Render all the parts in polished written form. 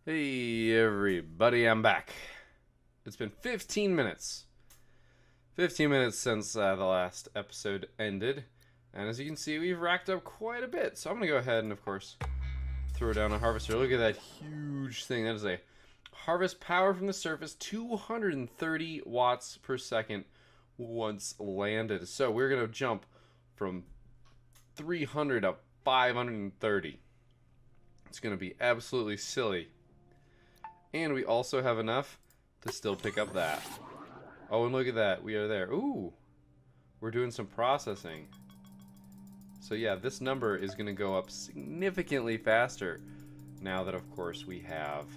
Hey everybody, I'm back. It's been 15 minutes. 15 minutes since the last episode ended. And as you can see, we've racked up quite a bit. So I'm going to go ahead and, of course, throw down a harvester. Look at that huge thing. That is a harvest power from the surface, 230 watts per second once landed. So we're going to jump from 300 to 530. It's going to be absolutely silly. And we also have enough to still pick up that. Oh, and look at that. We are there. Ooh. We're doing some processing. So yeah, this number is going to go up significantly faster now that, of course, we have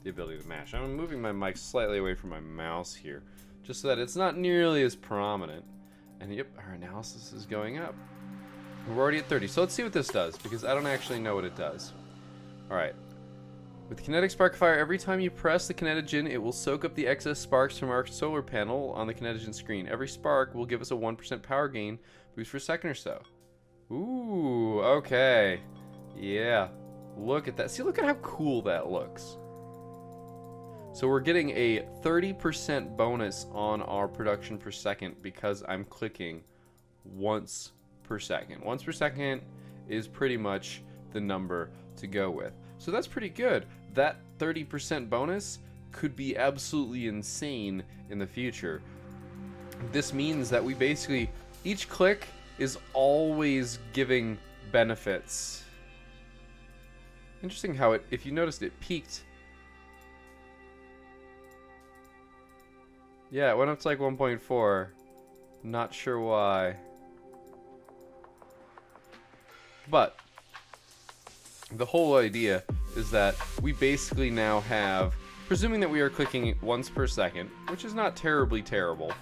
the ability to mash. I'm moving my mic slightly away from my mouse here, just so that it's not nearly as prominent. And yep, our analysis is going up. We're already at 30. So let's see what this does, because I don't actually know what it does. Alright. With Kinetic Sparkfire, every time you press the Kinetogen, it will soak up the excess sparks from our solar panel on the Kinetogen screen. Every spark will give us a 1% power gain boost for a second or so. Ooh, okay. Yeah, look at that. See, look at how cool that looks. So we're getting a 30% bonus on our production per second because I'm clicking once per second. Once per second is pretty much the number to go with. So that's pretty good. That 30% bonus could be absolutely insane in the future. This means that we basically, each click is always giving benefits. Interesting how it, if you noticed, it peaked. Yeah, it went up to like 1.4. Not sure why. But the whole idea is that we basically now have, presuming that we are clicking once per second, which is not terribly terrible,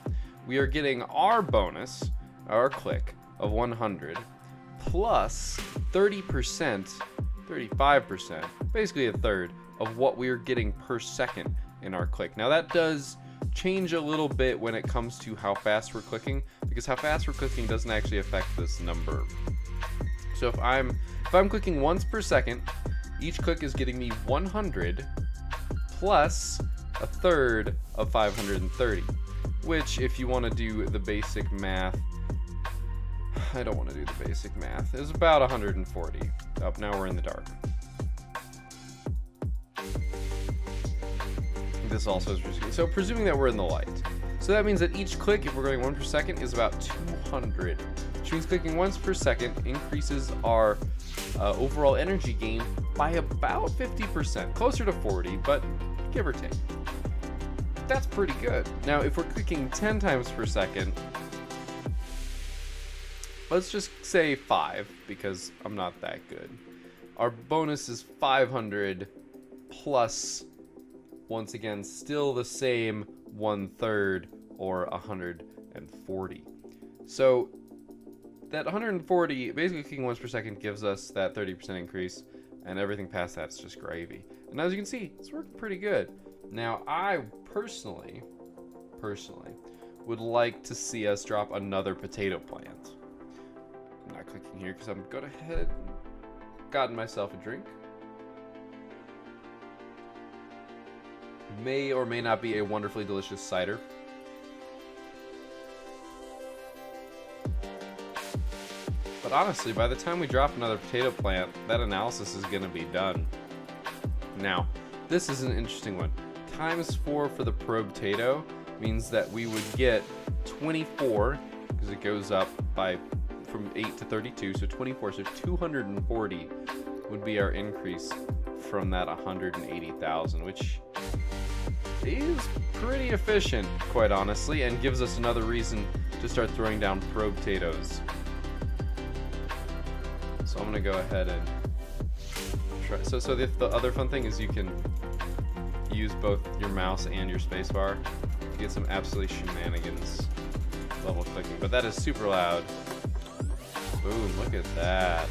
we are getting our bonus, our click, of 100, plus 30%, 35%, basically a third, of what we are getting per second in our click. Now that does change a little bit when it comes to how fast we're clicking, because how fast we're clicking doesn't actually affect this number. So if I'm clicking once per second, each click is getting me 100 plus a third of 530, which, if you want to do the basic math, I don't want to do the basic math, is about 140. Oh, now we're in the dark. This also is risky. So presuming that we're in the light. So that means that each click, if we're going 1 per second, is about 200. Which means clicking once per second increases our overall energy gain by about 50%. Closer to 40, but give or take. That's pretty good. Now, if we're clicking 10 times per second, let's just say 5, because I'm not that good. Our bonus is 500 plus, once again, still the same 1/3 or 140. So that 140, basically clicking once per second, gives us that 30% increase, and everything past that's just gravy. And as you can see, it's working pretty good. Now, I personally would like to see us drop another potato plant. I'm not clicking here because I'm going ahead and gotten myself a drink. May or may not be a wonderfully delicious cider. But honestly, by the time we drop another potato plant, that analysis is going to be done. Now, this is an interesting one. ×4 for the potato means that we would get 24, because it goes up by from 8 to 32, so 24, so 240 would be our increase from that 180,000, which is pretty efficient, quite honestly, and gives us another reason to start throwing down potatoes. So I'm gonna go ahead and try. So the other fun thing is you can use both your mouse and your spacebar to get some absolutely shenanigans level clicking. But that is super loud. Boom! Look at that.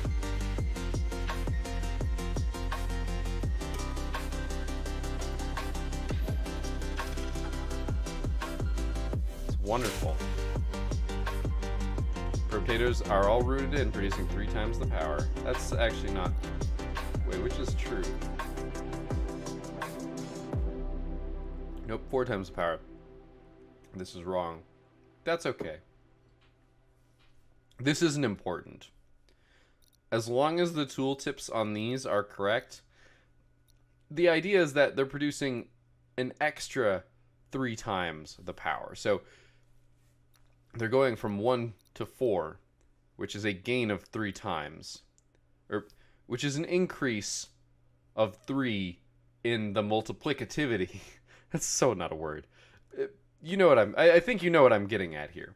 It's wonderful. Potatoes are all rooted in, producing 3 times the power. That's actually not... Wait, which is true? Nope, 4 times the power. This is wrong. That's okay. This isn't important. As long as the tooltips on these are correct, the idea is that they're producing an extra 3 times the power. So they're going from 1 to 4, which is a gain of 3 times. Or which is an increase of 3 in the multiplicativity. That's so not a word. You know what I think you know what I'm getting at here.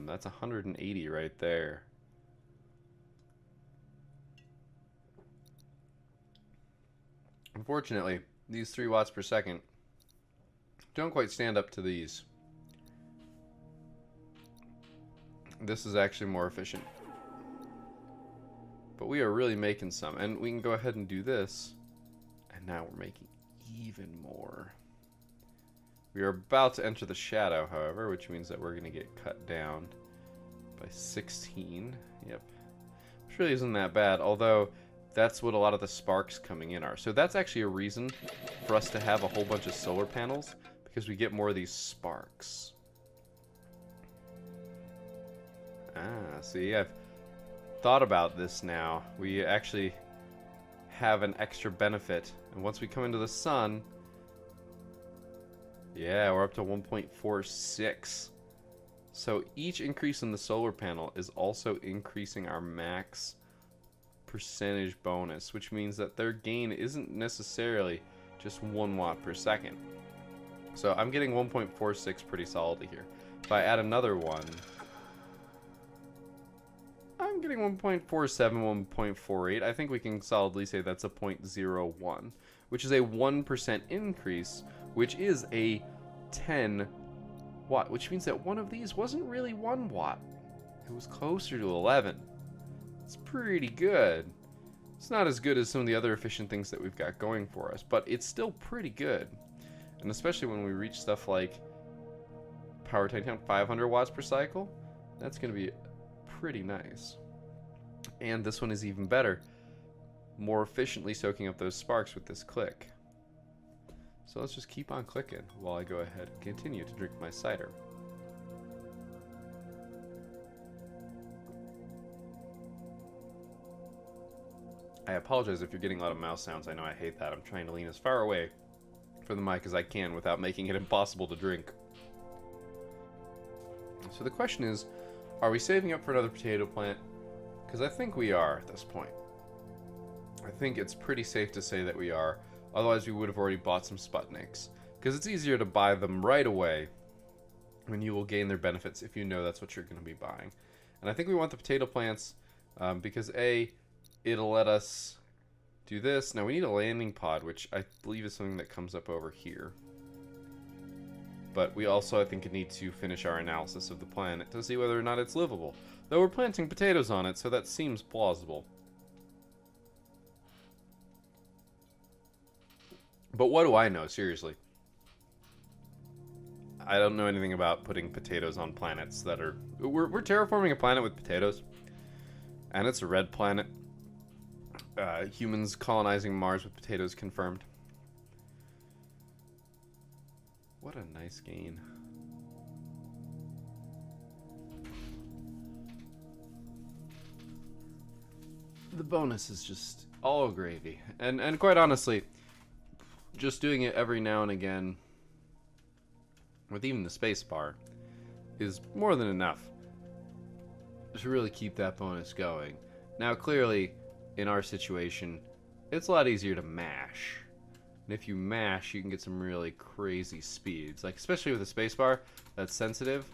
That's 180 right there. Unfortunately, these 3 watts per second don't quite stand up to these. This is actually more efficient. But we are really making some. And we can go ahead and do this. And now we're making even more. We are about to enter the shadow, however, which means that we're going to get cut down by 16. Yep. Which really isn't that bad, although that's what a lot of the sparks coming in are. So that's actually a reason for us to have a whole bunch of solar panels, because we get more of these sparks. Ah, see, I've thought about this now. We actually have an extra benefit. And once we come into the sun, yeah, we're up to 1.46. So each increase in the solar panel is also increasing our max percentage bonus, which means that their gain isn't necessarily just 1 watt per second. So I'm getting 1.46 pretty solidly here. If I add another one, I'm getting 1.47, 1.48. I think we can solidly say that's a 0.01, which is a 1% increase, which is a 10 watt, which means that one of these wasn't really 1 watt. It was closer to 11. It's pretty good. It's not as good as some of the other efficient things that we've got going for us, but it's still pretty good. And especially when we reach stuff like Power Titanium 500 watts per cycle, that's going to be pretty nice. And this one is even better, more efficiently soaking up those sparks with this click. So let's just keep on clicking while I go ahead and continue to drink my cider. I apologize if you're getting a lot of mouse sounds. I know I hate that. I'm trying to lean as far away from the mic as I can without making it impossible to drink. So the question is, are we saving up for another potato plant? Because I think we are at this point. I think it's pretty safe to say that we are. Otherwise, we would have already bought some Sputniks. Because it's easier to buy them right away when you will gain their benefits if you know that's what you're going to be buying. And I think we want the potato plants because A, it'll let us do this. Now we need a landing pod, which I believe is something that comes up over here. But we also, I think, need to finish our analysis of the planet to see whether or not it's livable. Though we're planting potatoes on it, so that seems plausible. But what do I know, seriously? I don't know anything about putting potatoes on planets that are... We're terraforming a planet with potatoes. And it's a red planet. Humans colonizing Mars with potatoes confirmed. What a nice gain. The bonus is just all gravy. And quite honestly, just doing it every now and again, with even the space bar, is more than enough to really keep that bonus going. Now, clearly, in our situation, it's a lot easier to mash. And if you mash, you can get some really crazy speeds. Like, especially with the spacebar, that's sensitive.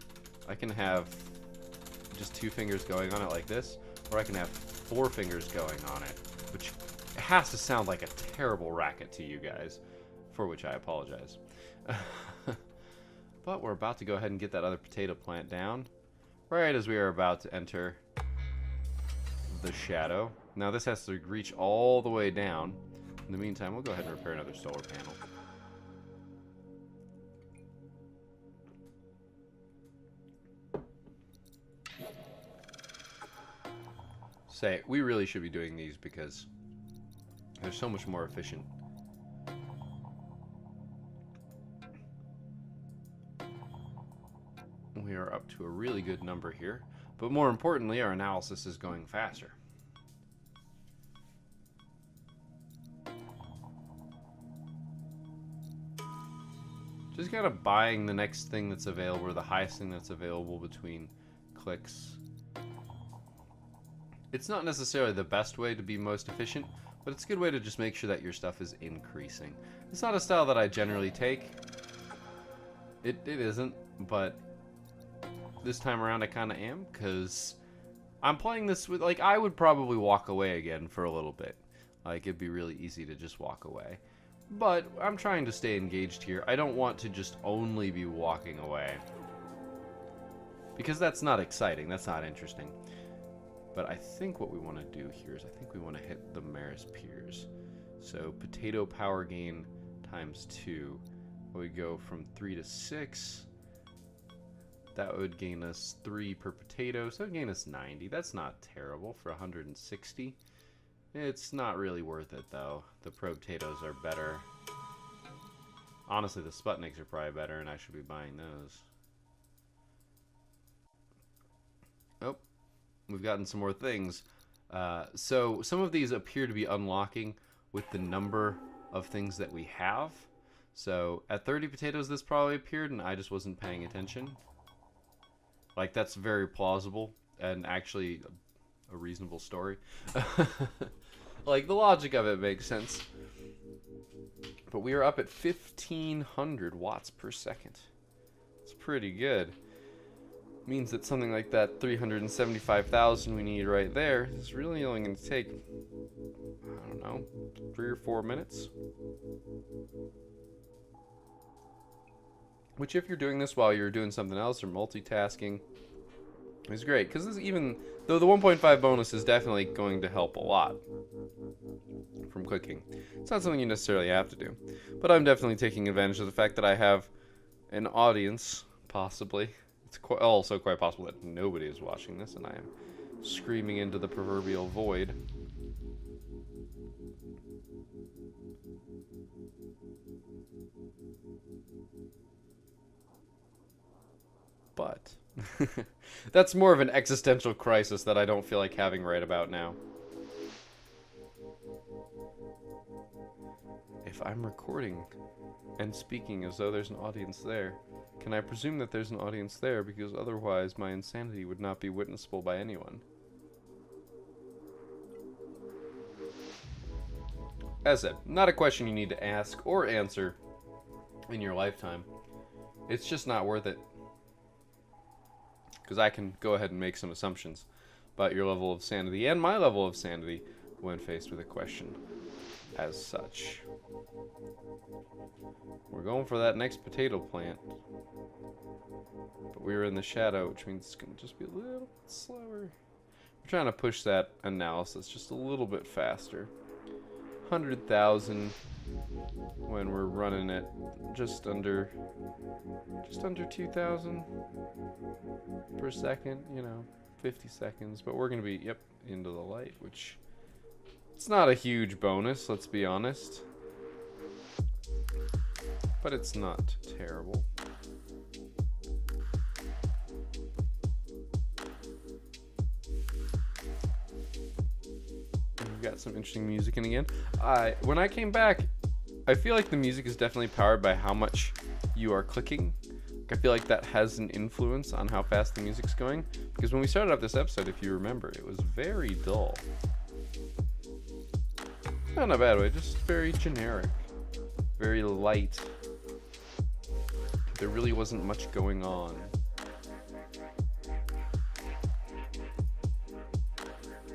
I can have just 2 fingers going on it like this, or I can have 4 fingers going on it, which has to sound like a terrible racket to you guys, for which I apologize. But we're about to go ahead and get that other potato plant down, right as we are about to enter the shadow. Now this has to reach all the way down. In the meantime, we'll go ahead and repair another solar panel. Say, we really should be doing these because They're so much more efficient. We are up to a really good number here, but more importantly, our analysis is going faster. Just kind of buying the next thing that's available, or the highest thing that's available between clicks. It's not necessarily the best way to be most efficient, but it's a good way to just make sure that your stuff is increasing. It's not a style that I generally take. It isn't, but this time around I kind of am, because I'm playing this with, like, I would probably walk away again for a little bit. Like, it'd be really easy to just walk away. But I'm trying to stay engaged here. I don't want to just only be walking away, because that's not exciting, that's not interesting. But I think what we want to do here is I think we want to hit the Maris Piers. So potato power gain times 2. We go from 3 to 6. That would gain us 3 per potato, so it would gain us 90. That's not terrible for 160. It's not really worth it though. The pro potatoes are better. Honestly, the Sputniks are probably better, and I should be buying those. Oh, we've gotten some more things. So some of these appear to be unlocking with the number of things that we have. So at 30 potatoes this probably appeared, and I just wasn't paying attention. Like, that's very plausible and actually a reasonable story. Like, the logic of it makes sense. But we are up at 1,500 watts per second. It's pretty good. Means that something like that 375,000 we need right there is really only going to take, I don't know, 3 or 4 minutes. Which, if you're doing this while you're doing something else or multitasking, is great. Because even though the 1.5 bonus is definitely going to help a lot from cooking, it's not something you necessarily have to do. But I'm definitely taking advantage of the fact that I have an audience, possibly. It's also quite possible that nobody is watching this, and I am screaming into the proverbial void. But that's more of an existential crisis that I don't feel like having right about now. If I'm recording and speaking as though there's an audience there, can I presume that there's an audience there, because otherwise my insanity would not be witnessable by anyone? As said, not a question you need to ask or answer in your lifetime. It's just not worth it. Because I can go ahead and make some assumptions about your level of sanity and my level of sanity when faced with a question as such. We're going for that next potato plant. But we were in the shadow, which means it's going to just be a little bit slower. We're trying to push that analysis just a little bit faster. 100,000 when we're running at just under 2,000 per second, 50 seconds. But we're going to be, into the light, which it's not a huge bonus, let's be honest. But it's not terrible. We've got some interesting music in again. When I came back, I feel like the music is definitely powered by how much you are clicking. I feel like that has an influence on how fast the music's going. Because when we started off this episode, if you remember, it was very dull. Not in a bad way, just very generic. Very light. There really wasn't much going on.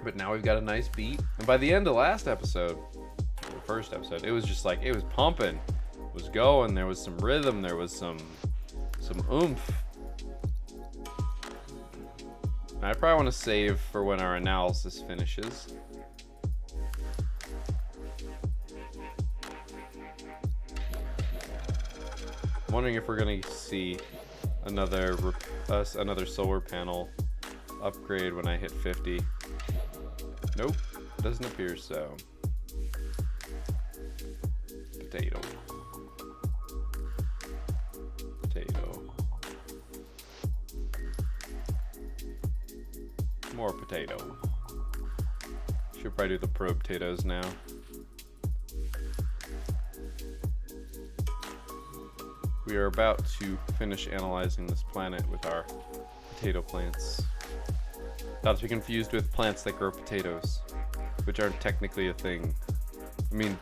But now we've got a nice beat. And by the end of last episode, the first episode, it was just like, it was pumping. It was going, there was some rhythm, there was some oomph. I probably want to save for when our analysis finishes. I'm wondering if we're going to see another solar panel upgrade when I hit 50. Nope, doesn't appear so. potato. Potato. More potato. Should probably do the probe potatoes now. We are about to finish analyzing this planet with our potato plants. Not to be confused with plants that grow potatoes, which aren't technically a thing. I mean,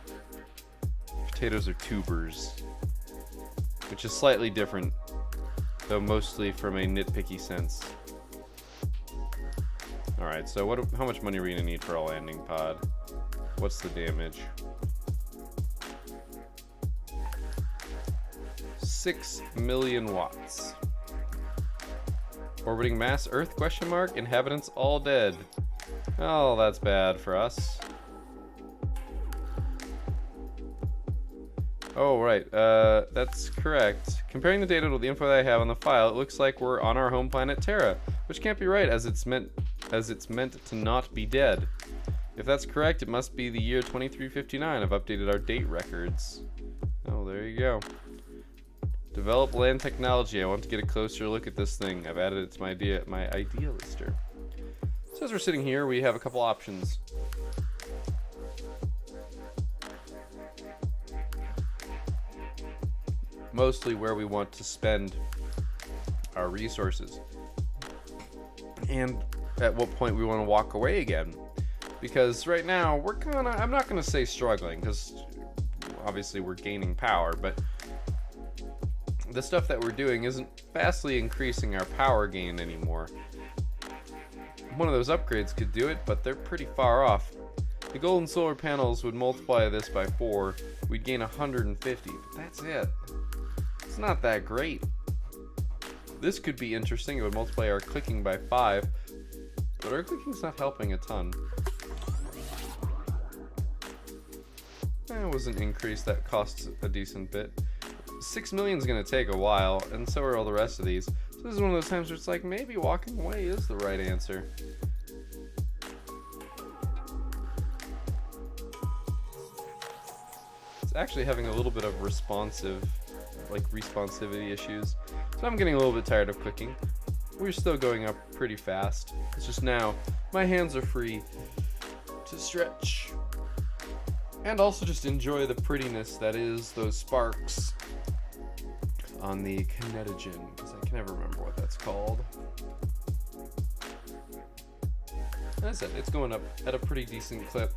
potatoes are tubers, which is slightly different, though mostly from a nitpicky sense. Alright, so how much money are we going to need for a landing pod? What's the damage? 6 million watts. Orbiting mass Earth, question mark? Inhabitants all dead. Oh, that's bad for us. Oh, right. That's correct. Comparing the data to the info that I have on the file, it looks like we're on our home planet Terra, which can't be right as it's meant to not be dead. If that's correct, it must be the year 2359. I've updated our date records. Oh, there you go. Develop land technology. I want to get a closer look at this thing. I've added it to my idea lister. So as we're sitting here, we have a couple options. Mostly where we want to spend our resources. And at what point we want to walk away again. Because right now, we're kind of, I'm not going to say struggling, because obviously we're gaining power, but the stuff that we're doing isn't vastly increasing our power gain anymore. One of those upgrades could do it, but they're pretty far off. The golden solar panels would multiply this by 4. We'd gain 150, but that's it. It's not that great. This could be interesting. It would multiply our clicking by 5, but our clicking's not helping a ton. That was an increase that costs a decent bit. 6 million is going to take a while, and so are all the rest of these. So this is one of those times where it's like, maybe walking away is the right answer. It's actually having a little bit of responsivity issues. So I'm getting a little bit tired of clicking. We're still going up pretty fast. It's just now, my hands are free to stretch. And also just enjoy the prettiness that is those sparks on the kinetogen, because I can never remember what that's called. As I said, it's going up at a pretty decent clip.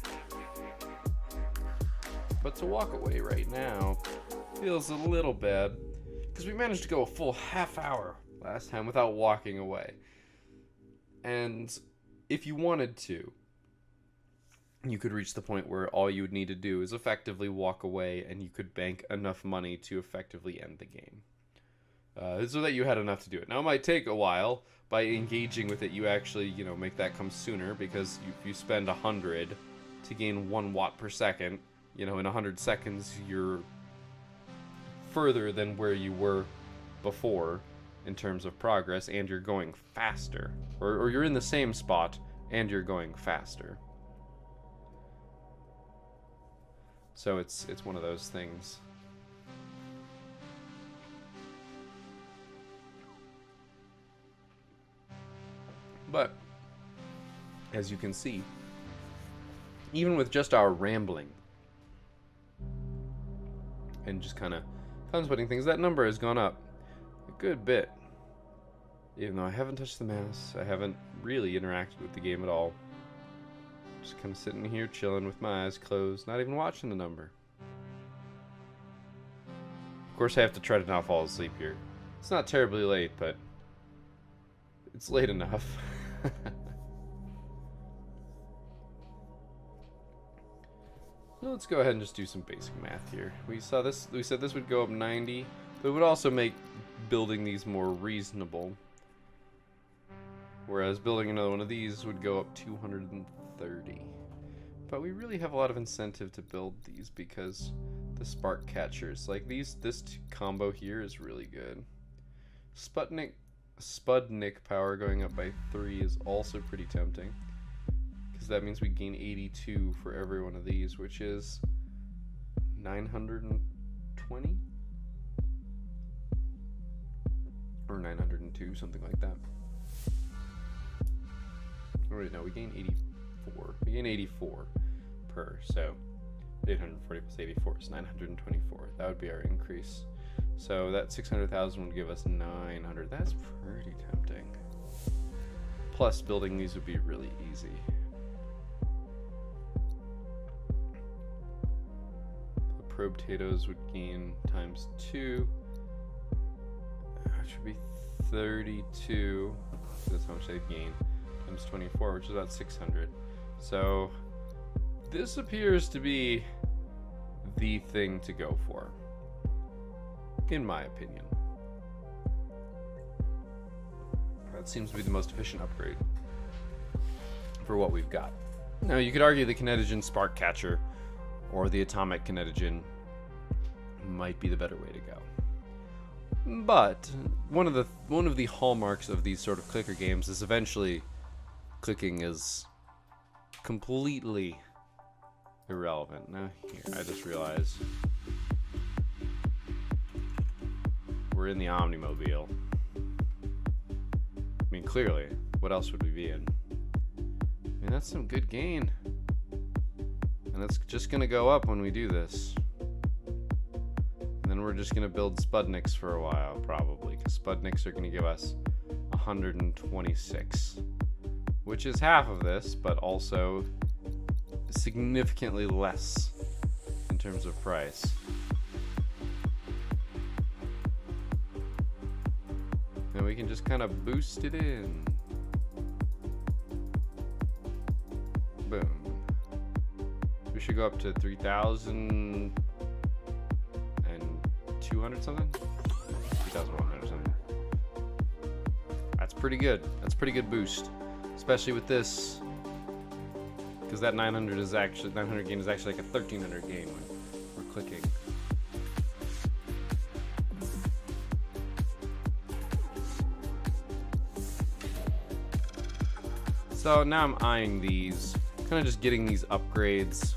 But to walk away right now feels a little bad, because we managed to go a full half hour last time without walking away. And if you wanted to, you could reach the point where all you would need to do is effectively walk away, and you could bank enough money to effectively end the game. So that you had enough to do it. Now, it might take a while. By engaging with it, you actually, make that come sooner, because if you spend 100 to gain 1 watt per second, in 100 seconds, you're further than where you were before in terms of progress, and you're going faster. Or you're in the same spot, and you're going faster. So it's one of those things. But, as you can see, even with just our rambling and just kind of contemplating things, that number has gone up a good bit. Even though I haven't touched the mouse, I haven't really interacted with the game at all. Just kind of sitting here chilling with my eyes closed, not even watching the number. Of course, I have to try to not fall asleep here. It's not terribly late, but it's late enough. Well, let's go ahead and just do some basic math here. We said this would go up 90, but it would also make building these more reasonable. Whereas building another one of these would go up 230. But we really have a lot of incentive to build these because the spark catchers, like this combo here is really good. Spudnik power going up by 3 is also pretty tempting, because that means we gain 82 for every one of these, which is 920 or 902, something like that. Oh wait, no, we gain 84. We gain 84 per, so 840 plus 84 is 924. That would be our increase. So that 600,000 would give us 900. That's pretty tempting. Plus, building these would be really easy. The probe potatoes would gain times 2. Which would be 32. That's how much they'd gain. Times 24, which is about 600. So this appears to be the thing to go for, in my opinion. That seems to be the most efficient upgrade for what we've got. Now, you could argue the Kinetogen Spark Catcher or the Atomic Kinetogen might be the better way to go. But one of the hallmarks of these sort of clicker games is eventually clicking is completely irrelevant. Now, here, I just realized we're in the Omnimobile. I mean, clearly, what else would we be in? I mean, that's some good gain. And it's just gonna go up when we do this. And then we're just gonna build Spudniks for a while, probably, because Spudniks are gonna give us 126, which is half of this, but also significantly less in terms of price. And we can just kind of boost it in. Boom. We should go up to 3,200 something? 3,100 something. That's pretty good. That's a pretty good boost. Especially with this. Because that 900 gain is actually like a 1,300 gain when we're clicking. So now I'm eyeing these, kind of just getting these upgrades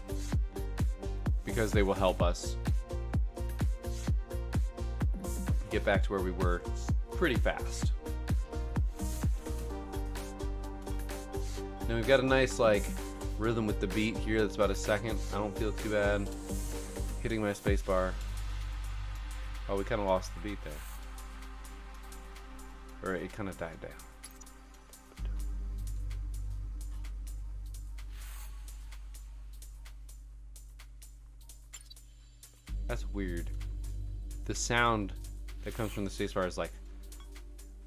because they will help us get back to where we were pretty fast. Now we've got a nice like rhythm with the beat here that's about a second. I don't feel too bad hitting my space bar. Oh, we kind of lost the beat there. Or it kind of died down. That's weird. The sound that comes from the spacebar is like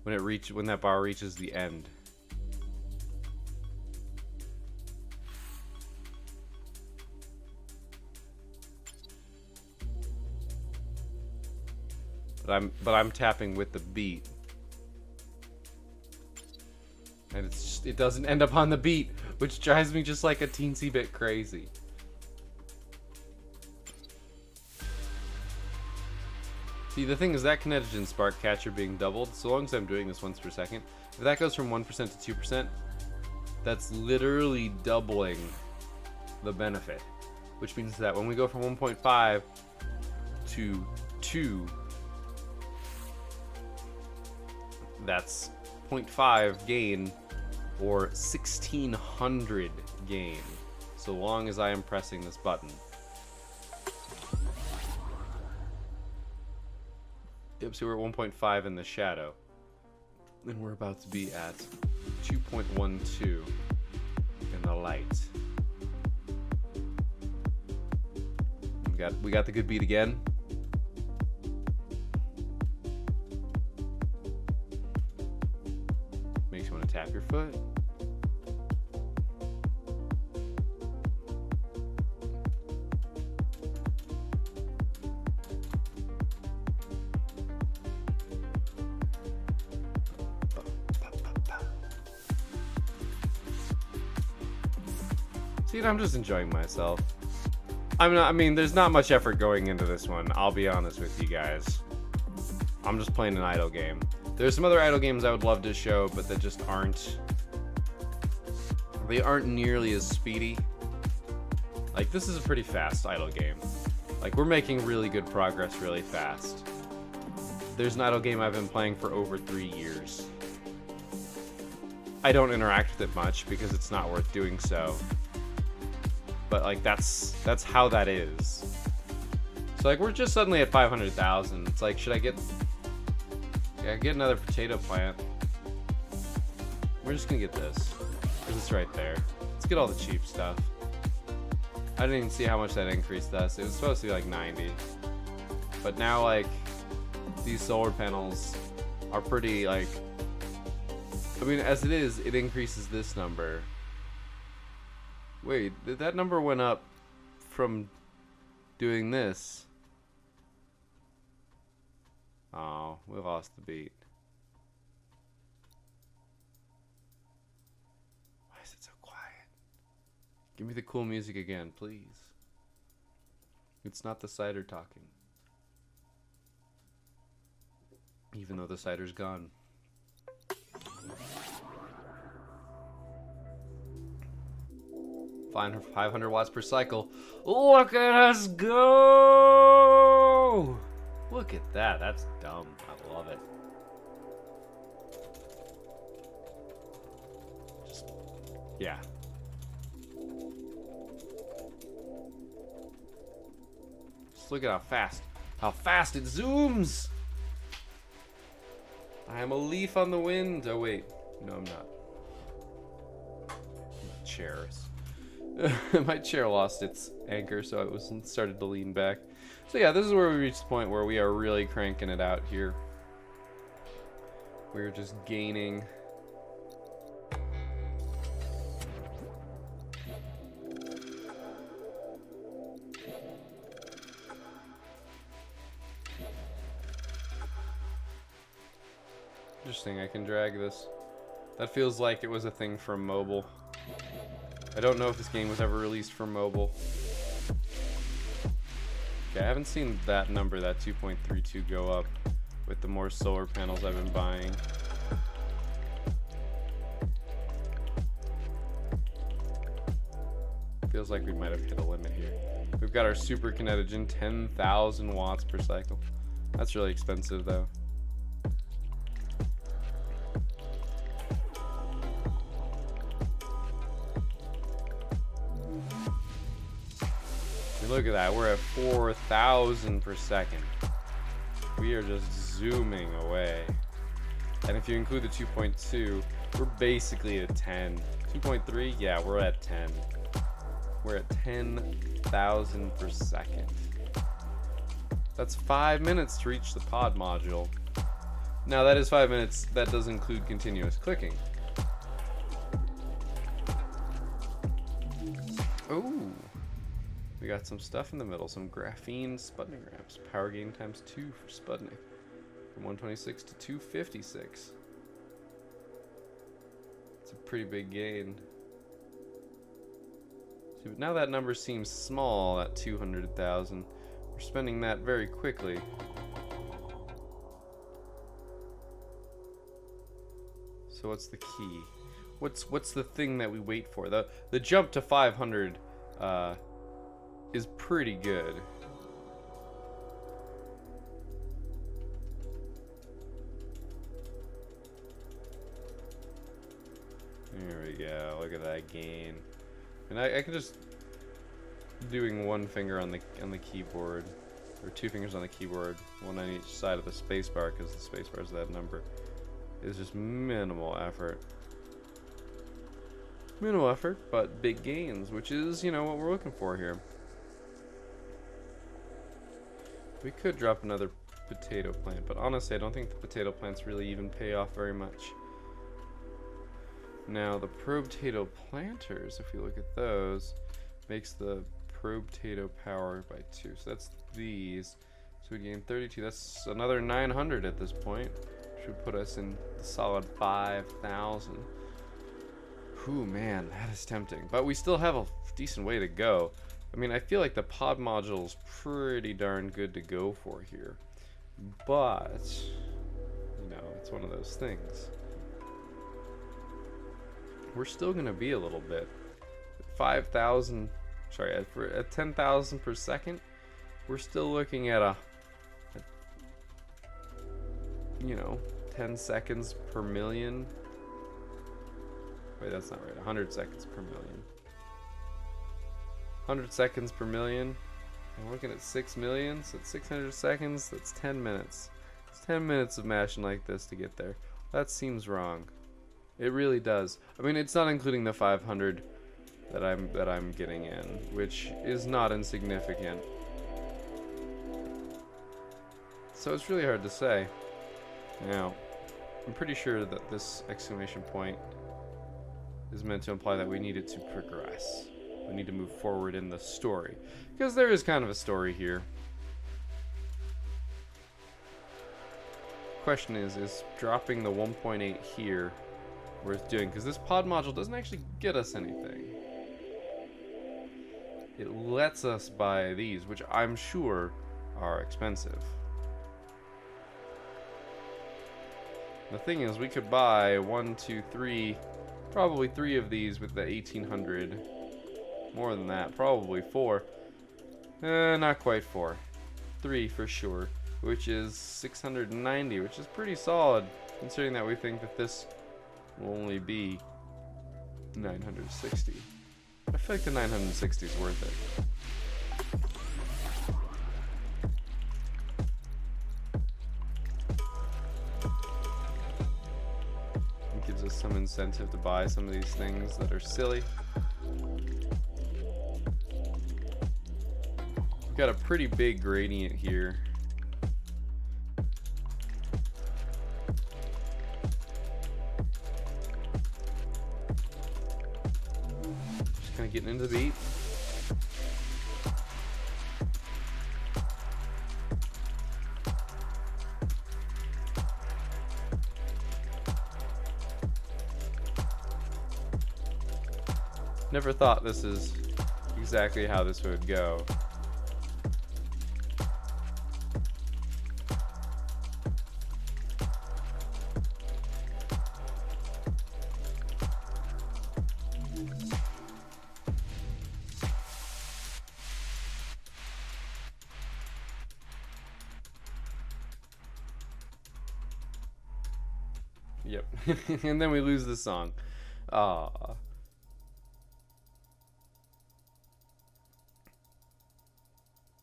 when that bar reaches the end. But I'm tapping with the beat. And it doesn't end up on the beat, which drives me just like a teensy bit crazy. See, the thing is that Kinetogen Spark Catcher being doubled, so long as I'm doing this once per second, if that goes from 1% to 2%, that's literally doubling the benefit. Which means that when we go from 1.5 to 2, that's 0.5 gain or 1,600 gain, so long as I am pressing this button. Yep, so we're at 1.5 in the shadow. And we're about to be at 2.12 in the light. We got the good beat again. Makes you want to tap your foot. See, I'm just enjoying myself. I mean, there's not much effort going into this one, I'll be honest with you guys. I'm just playing an idle game. There's some other idle games I would love to show, but that just aren't. They aren't nearly as speedy. Like, this is a pretty fast idle game. Like, we're making really good progress really fast. There's an idle game I've been playing for over 3 years. I don't interact with it much because it's not worth doing so. But like that's how that is. So like we're just suddenly at 500,000. It's like, should I get another potato plant? We're just gonna get this because it's right there. Let's get all the cheap stuff. I didn't even see how much that increased us. It was supposed to be like 90, but now like these solar panels are pretty like. I mean, as it is, it increases this number. Wait, that number went up from doing this. Oh, we lost the beat. Why is it so quiet? Give me the cool music again, please. It's not the cider talking. Even though the cider's gone. 500 watts per cycle. Look at us go! Look at that. That's dumb. I love it. Just, yeah. Just look at how fast it zooms. I am a leaf on the wind. Oh wait, no, I'm not. My chairs. My chair lost its anchor, so it started to lean back. So yeah, this is where we reach the point where we are really cranking it out here. We're just gaining. Interesting, I can drag this. That feels like it was a thing from mobile. I don't know if this game was ever released for mobile. Okay, I haven't seen that number, that 2.32, go up with the more solar panels I've been buying. Feels like we might have hit a limit here. We've got our super kinetogen, 10,000 watts per cycle. That's really expensive though. Look at that, we're at 4,000 per second. We are just zooming away. And if you include the 2.2, we're basically at 10. 2.3, yeah, we're at 10. We're at 10,000 per second. That's 5 minutes to reach the pod module. Now that is 5 minutes, that does include continuous clicking. Ooh. We got some stuff in the middle, some graphene Sputnik ramps. Power gain times 2 for Sputnik. From 126 to 256. It's a pretty big gain. See, but now that number seems small at 200,000. We're spending that very quickly. So what's the key? What's the thing that we wait for? The jump to 500 is pretty good. There we go. Look at that gain. And I can just doing one finger on the keyboard, or two fingers on the keyboard, one on each side of the spacebar, because the spacebar is that number. Is just minimal effort. Minimal effort, but big gains, which is, you know, what we're looking for here. We could drop another potato plant, but honestly, I don't think the potato plants really even pay off very much. Now, the potato planters, if we look at those, makes the potato power by 2. So that's these. So we gain 32. That's another 900 at this point. Which would put us in the solid 5,000. Whew, man, that is tempting. But we still have a decent way to go. I mean, I feel like the pod module is pretty darn good to go for here. But, you know, it's one of those things. We're still going to be a little bit. 5,000, sorry, at 10,000 per second, we're still looking at a 10 seconds per million. Wait, that's not right. 100 seconds per million. 100 seconds per million. I'm looking at 6 million, so it's 600 seconds. That's 10 minutes. It's 10 minutes of mashing like this to get there. That seems wrong. It really does. I mean, it's not including the 500 that I'm getting in, which is not insignificant. So it's really hard to say. Now, I'm pretty sure that this exclamation point is meant to imply that we need it to progress. We need to move forward in the story, because there is kind of a story here. Question is dropping the 1.8 here worth doing? Because this pod module doesn't actually get us anything. It lets us buy these, which I'm sure are expensive. The thing is, we could buy 1, 2, 3, probably 3 of these with the 1800. More than that, probably 4. Not quite 4. 3 for sure, which is 690, which is pretty solid, considering that we think that this will only be 960. I feel like the 960 is worth it. It gives us some incentive to buy some of these things that are silly. We've got a pretty big gradient here. Just kind of getting into the beat. Never thought this is exactly how this would go. Yep. And then we lose the song. Ah.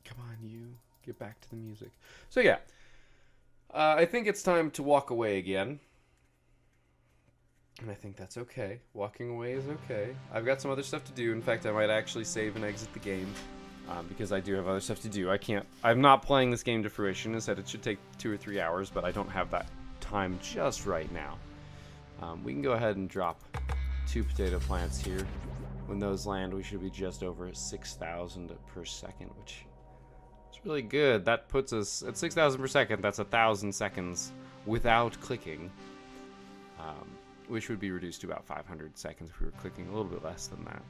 Come on, you. Get back to the music. So yeah. I think it's time to walk away again. And I think that's okay. Walking away is okay. I've got some other stuff to do. In fact, I might actually save and exit the game. Because I do have other stuff to do. I'm not playing this game to fruition. I said it should take 2 or 3 hours, but I don't have that time just right now. We can go ahead and drop 2 potato plants here. When those land, we should be just over 6,000 per second, which is really good. That puts us at 6,000 per second. That's 1,000 seconds without clicking, which would be reduced to about 500 seconds if we were clicking, a little bit less than that.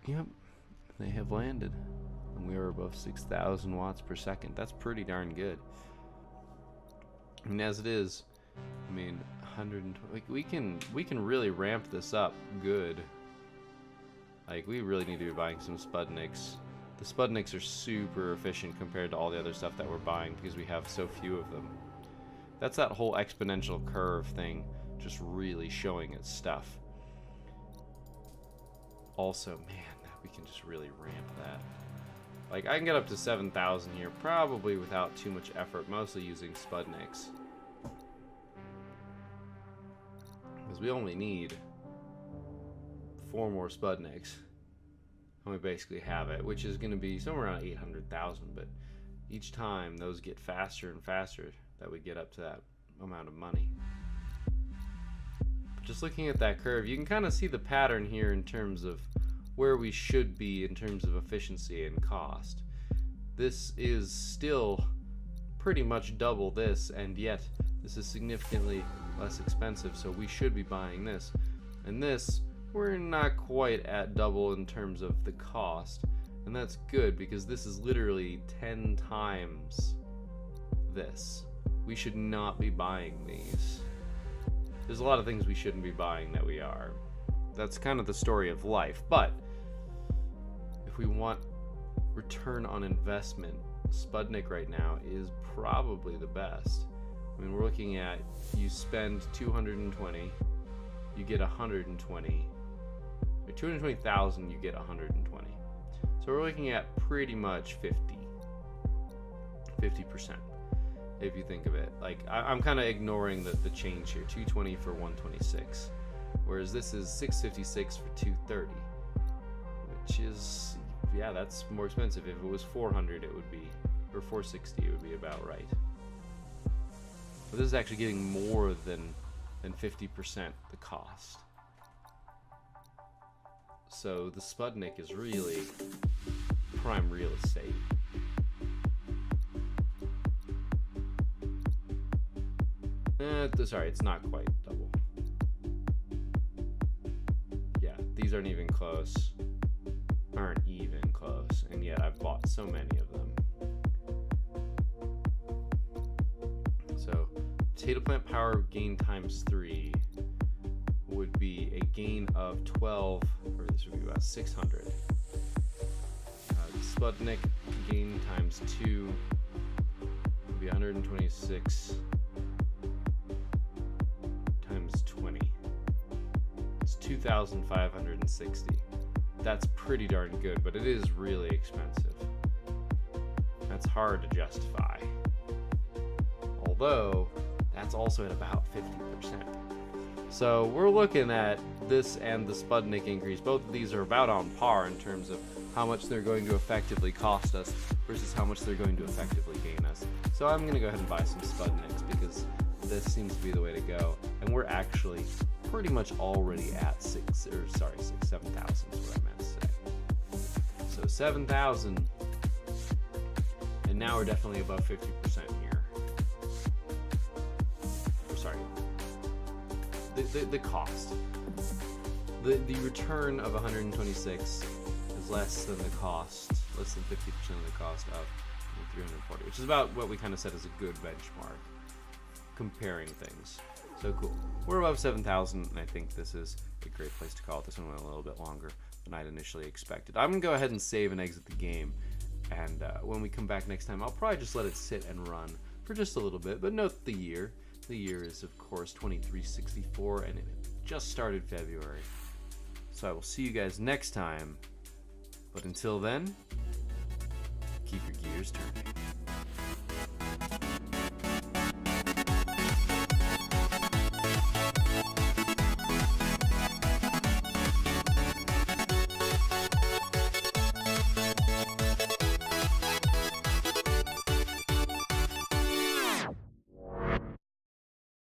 Yep, they have landed. And we are above 6,000 watts per second. That's pretty darn good. I mean, as it is, I mean, 120. Like, we can really ramp this up good. Like, we really need to be buying some Sputniks. The Sputniks are super efficient compared to all the other stuff that we're buying because we have so few of them. That's that whole exponential curve thing just really showing its stuff. Also, man, we can just really ramp that. Like, I can get up to 7,000 here, probably without too much effort, mostly using Sputniks. Because we only need 4 more Sputniks. And we basically have it, which is going to be somewhere around 800,000, but each time those get faster and faster that we get up to that amount of money. Just looking at that curve, you can kind of see the pattern here in terms of where we should be in terms of efficiency and cost. This is still pretty much double this, and yet this is significantly less expensive, so we should be buying this. And this, we're not quite at double in terms of the cost, and that's good because this is literally 10 times this. We should not be buying these. There's a lot of things we shouldn't be buying that we are. That's kind of the story of life, but if we want return on investment, Sputnik right now is probably the best. I mean, we're looking at, you spend 220, you get 120. 220,000, you get 120. So we're looking at pretty much 50%, if you think of it. Like, I'm kind of ignoring the change here. 220 for 126, whereas this is 656 for 230, which is, yeah, that's more expensive. If it was 400, it would be, or 460, it would be about right. But this is actually getting more than 50% the cost. So the Sputnik is really prime real estate. Sorry, it's not quite double. Yeah, these aren't even close. And yet I've bought so many of them. So potato plant power gain times 3 would be a gain of 12, or this would be about 600. Sputnik gain times 2 would be 126 times 20. It's 2,560. That's pretty darn good, but it is really expensive. That's hard to justify. Although, that's also at about 50%. So we're looking at this and the Sputnik increase. Both of these are about on par in terms of how much they're going to effectively cost us versus how much they're going to effectively gain us. So I'm going to go ahead and buy some Sputniks because this seems to be the way to go. And we're actually pretty much already at 7,000 is what I meant to say. So 7,000, and now we're definitely above 50% here. Or sorry, the cost. The return of 126 is less than the cost, less than 50% of the cost of 340, which is about what we kind of said is a good benchmark comparing things. So cool. We're above 7,000, and I think this is a great place to call it. This one went a little bit longer than I'd initially expected. I'm going to go ahead and save and exit the game, and when we come back next time, I'll probably just let it sit and run for just a little bit, but note the year. The year is, of course, 2364, and it just started February. So I will see you guys next time, but until then, keep your gears turning.